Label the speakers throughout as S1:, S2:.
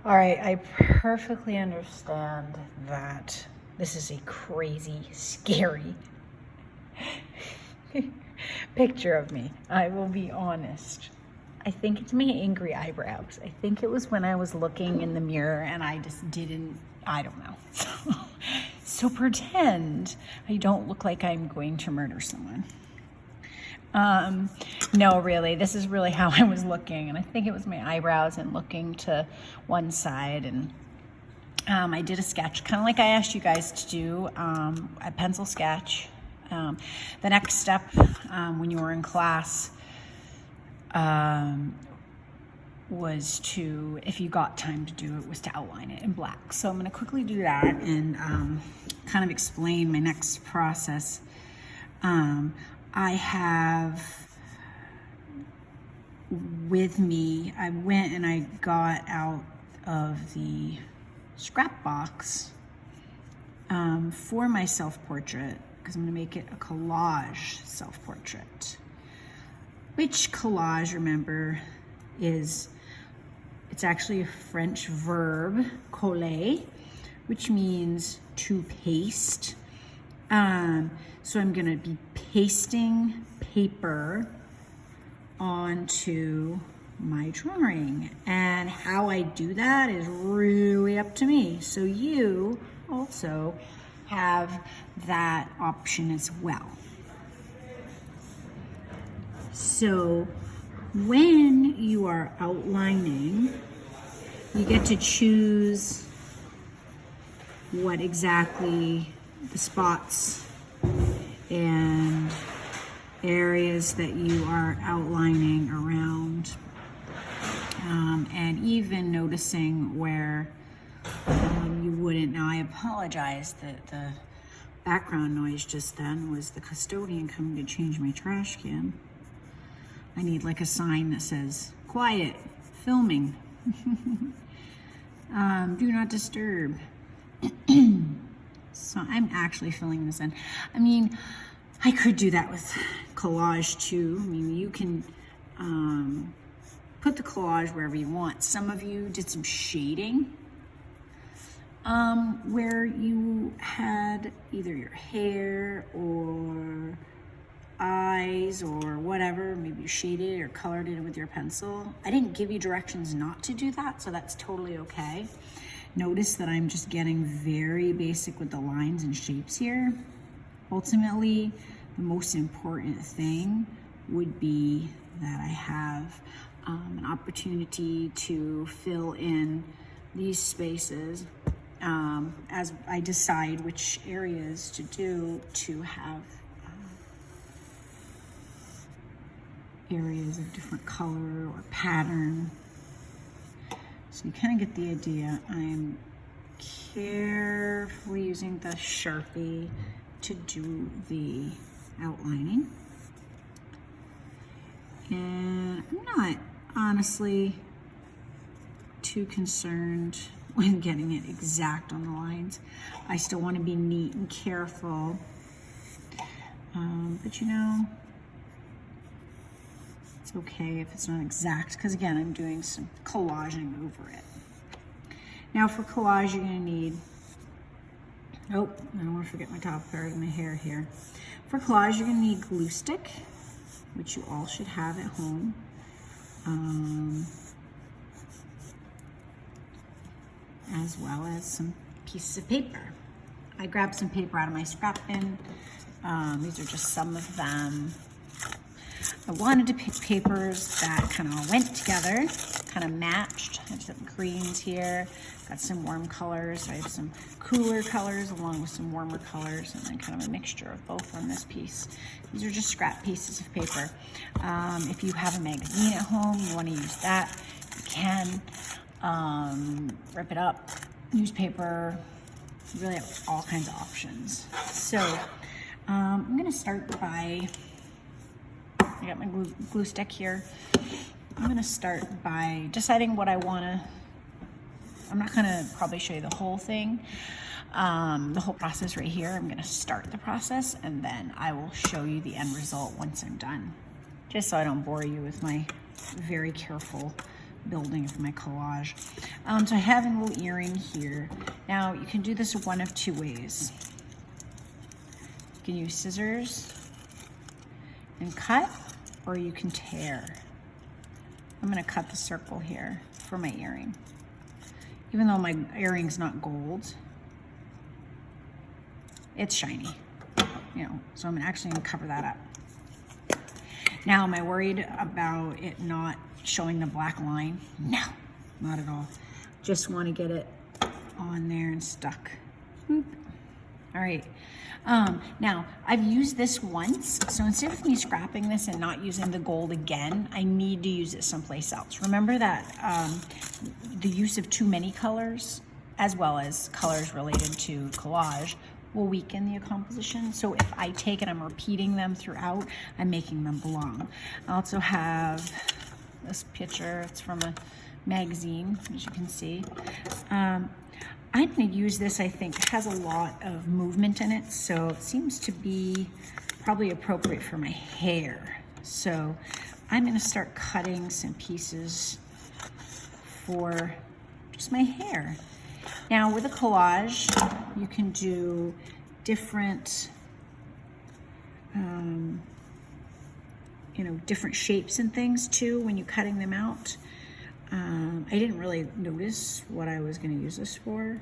S1: All right, I perfectly understand that this is a crazy, scary picture of me. I will be honest. I think it's my angry eyebrows. I think it was when I was looking in the mirror and I just didn't, I don't know. So pretend I don't look like I'm going to murder someone. No, really, this is really how I was looking, and I think it was my eyebrows and looking to one side, and I did a sketch, kind of like I asked you guys to do, a pencil sketch. The next step when you were in class was to, if you got time to do it, was to outline it in black. So I'm going to quickly do that and kind of explain my next process. I have with me, I went and I got out of the scrap box for my self-portrait, because I'm going to make it a collage self-portrait. Which collage, remember, it's actually a French verb, coller, which means to paste. So I'm gonna be pasting paper onto my drawing. And how I do that is really up to me. So you also have that option as well. So when you are outlining, you get to choose what exactly the spots and areas that you are outlining around, and even noticing where you wouldn't. Now I apologize that the background noise just then was the custodian coming to change my trash can. I need like a sign that says quiet, filming, do not disturb. So I'm actually filling this in. I mean, I could do that with collage too. I mean, you can put the collage wherever you want. Some of you did some shading where you had either your hair or eyes or whatever. Maybe you shaded or colored it with your pencil. I didn't give you directions not to do that, so that's totally okay. Notice that I'm just getting very basic with the lines and shapes here. Ultimately, the most important thing would be that I have an opportunity to fill in these spaces as I decide which areas to do to have areas of different color or pattern. So you kind of get the idea. I'm carefully using the Sharpie to do the outlining. And I'm not honestly too concerned with getting it exact on the lines. I still want to be neat and careful. But you know, it's okay if it's not exact, because again, I'm doing some collaging over it. Now for collage, you're gonna need, oh, I don't want to forget my top part of my hair here. For collage, you're gonna need glue stick, which you all should have at home. As well as some pieces of paper. I grabbed some paper out of my scrap bin. These are just some of them. I wanted to pick papers that kind of went together, kind of matched. I have some greens here, got some warm colors. I have some cooler colors along with some warmer colors, and then kind of a mixture of both on this piece. These are just scrap pieces of paper. If you have a magazine at home, you want to use that, you can. Rip it up, newspaper, you really have all kinds of options. So I'm gonna start by, I got my glue stick here. I'm gonna start by deciding what I wanna, I'm not gonna probably show you the whole thing, the whole process right here. I'm gonna start the process and then I will show you the end result once I'm done. Just so I don't bore you with my very careful building for my collage. So I have a little earring here. Now you can do this one of two ways. You can use scissors and cut, or you can tear. I'm gonna cut the circle here for my earring. Even though my earring's not gold, it's shiny, you know, so I'm actually gonna cover that up. Now, am I worried about it not showing the black line? No, not at all. Just wanna get it on there and stuck. Boop. All right. Now, I've used this once, so instead of me scrapping this and not using the gold again, I need to use it someplace else. Remember that the use of too many colors, as well as colors related to collage, will weaken the composition. So if I take it, I'm repeating them throughout, I'm making them belong. I also have this picture, it's from a magazine, as you can see. I'm gonna use this, I think. It has a lot of movement in it, so it seems to be probably appropriate for my hair. So I'm gonna start cutting some pieces for just my hair. Now with a collage, you can do different, different shapes and things too when you're cutting them out. I didn't really notice what I was going to use this for,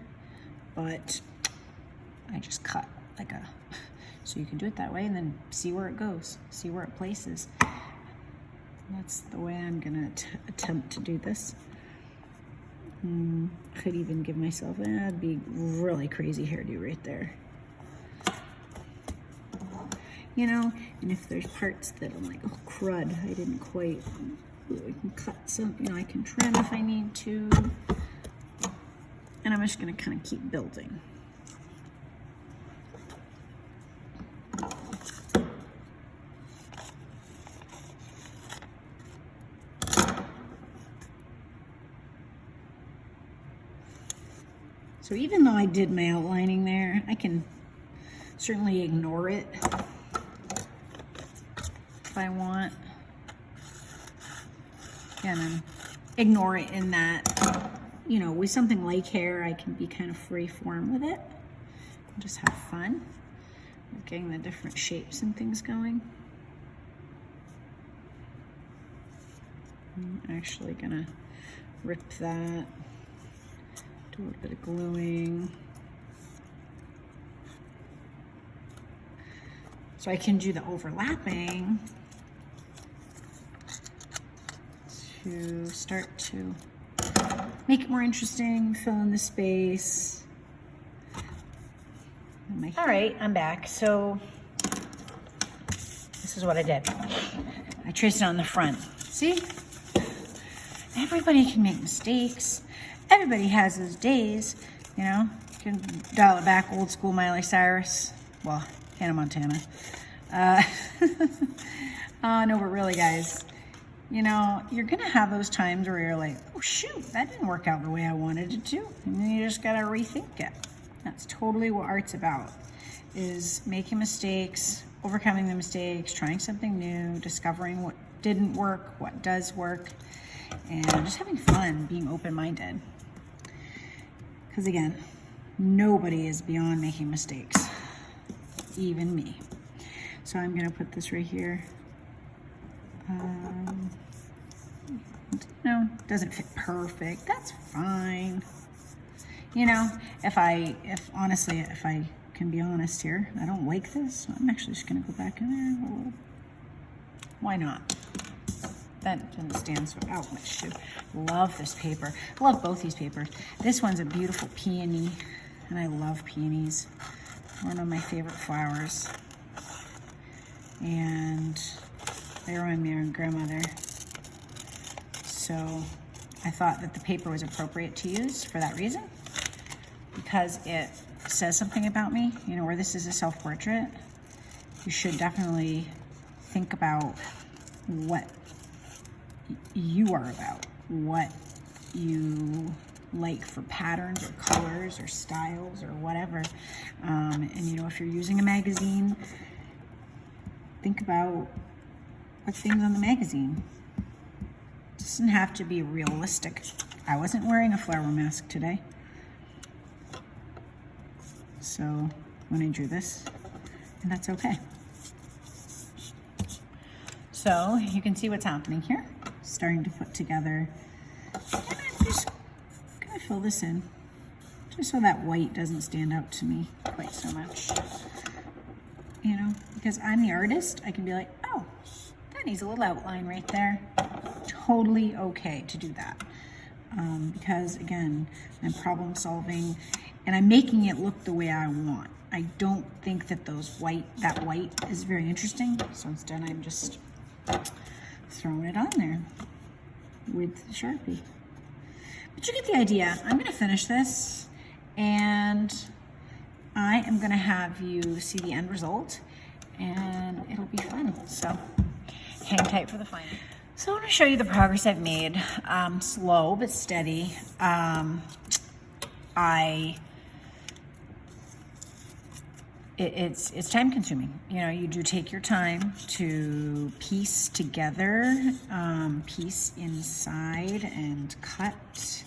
S1: but I just cut like a, so you can do it that way and then see where it goes, see where it places. That's the way I'm going to attempt to do this. Could even give myself, that'd be really crazy hairdo right there. You know, and if there's parts that I'm like, oh crud, I didn't quite, I can cut some, you know, I can trim if I need to. And I'm just gonna kind of keep building. So even though I did my outlining there, I can certainly ignore it if I want. And ignore it in that, you know, with something like hair, I can be kind of free form with it and just have fun with getting the different shapes and things going. I'm actually gonna rip that, do a little bit of gluing. So I can do the overlapping to start to make it more interesting, fill in the space. All right, I'm back. So this is what I did. I traced it on the front. See? Everybody can make mistakes. Everybody has those days, you know? You can dial it back, old school Miley Cyrus. Well, Hannah Montana. No, but really, guys, you know, you're gonna have those times where you're like, oh shoot, that didn't work out the way I wanted it to. And then you just gotta rethink it. That's totally what art's about, is making mistakes, overcoming the mistakes, trying something new, discovering what didn't work, what does work, and just having fun, being open-minded. Because again, nobody is beyond making mistakes, even me. So I'm gonna put this right here. No, doesn't fit perfect. That's fine. You know, if I can be honest here, I don't like this. I'm actually just gonna go back in there. Why not? That doesn't stand so out much too. Love this paper. I love both these papers. This one's a beautiful peony, and I love peonies. One of my favorite flowers. And they remind me of my grandmother. So I thought that the paper was appropriate to use for that reason, because it says something about me. You know, where this is a self-portrait, you should definitely think about what you are about, what you like for patterns or colors or styles or whatever. And you know, if you're using a magazine, think about what things on the magazine doesn't have to be realistic. I wasn't wearing a flower mask today. So when I drew this, and that's okay. So you can see what's happening here. Starting to put together, and I'm just gonna fill this in, just so that white doesn't stand out to me quite so much. You know, because I'm the artist, I can be like, oh, that needs a little outline right there. Totally okay to do that. Because again, I'm problem solving and I'm making it look the way I want. I don't think that that white is very interesting. So instead I'm just throwing it on there with Sharpie. But you get the idea. I'm gonna finish this and I am gonna have you see the end result and it'll be fun. So hang tight for the final. So I want to show you the progress I've made, slow but steady. It's time consuming. You know, you do take your time to piece together, piece inside and cut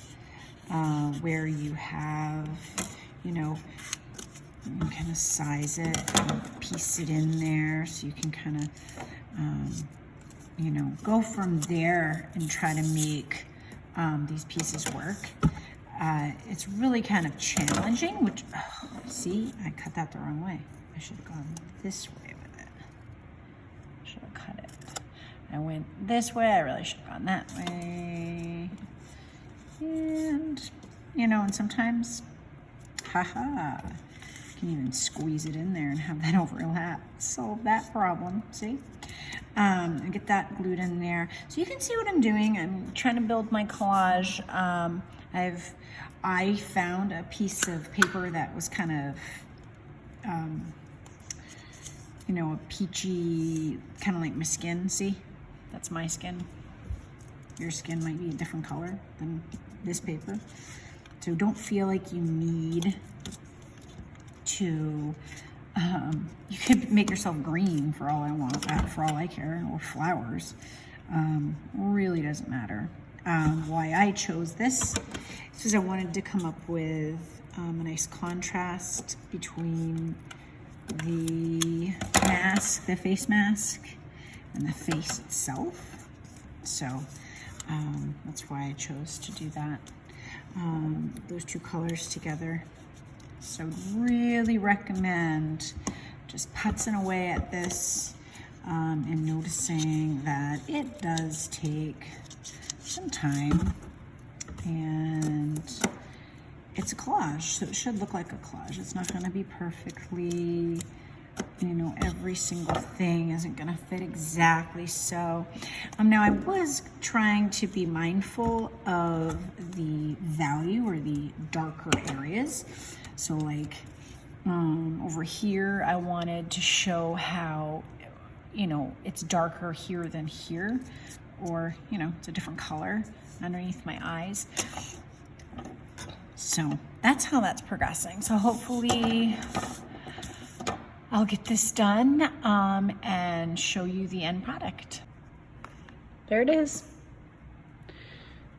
S1: where you have, you know, you can kind of size it and piece it in there so you can kind of, you know, go from there and try to make these pieces work. It's really kind of challenging, which, oh, see, I cut that the wrong way. I should have gone this way with it. Should have cut it. I went this way, I really should have gone that way. And, you know, and sometimes, haha, you can even squeeze it in there and have that overlap. Solve that problem, see? And get that glued in there. So you can see what I'm doing. I'm trying to build my collage. I found a piece of paper that was kind of, you know, a peachy, kind of like my skin, see? That's my skin. Your skin might be a different color than this paper. So don't feel like you need to, you could make yourself green for all I want, for all I care, or flowers. Really doesn't matter. Why I chose this is because I wanted to come up with a nice contrast between the mask, the face mask, and the face itself. So that's why I chose to do that. Those two colors together. So I would really recommend just putzing away at this and noticing that it does take some time, and it's a collage, so it should look like a collage. It's not going to be perfectly, you know, every single thing isn't going to fit exactly. So now I was trying to be mindful of the value or the darker areas. So like over here, I wanted to show how, you know, it's darker here than here, or, you know, it's a different color underneath my eyes. So that's how that's progressing. So hopefully I'll get this done and show you the end product. There it is.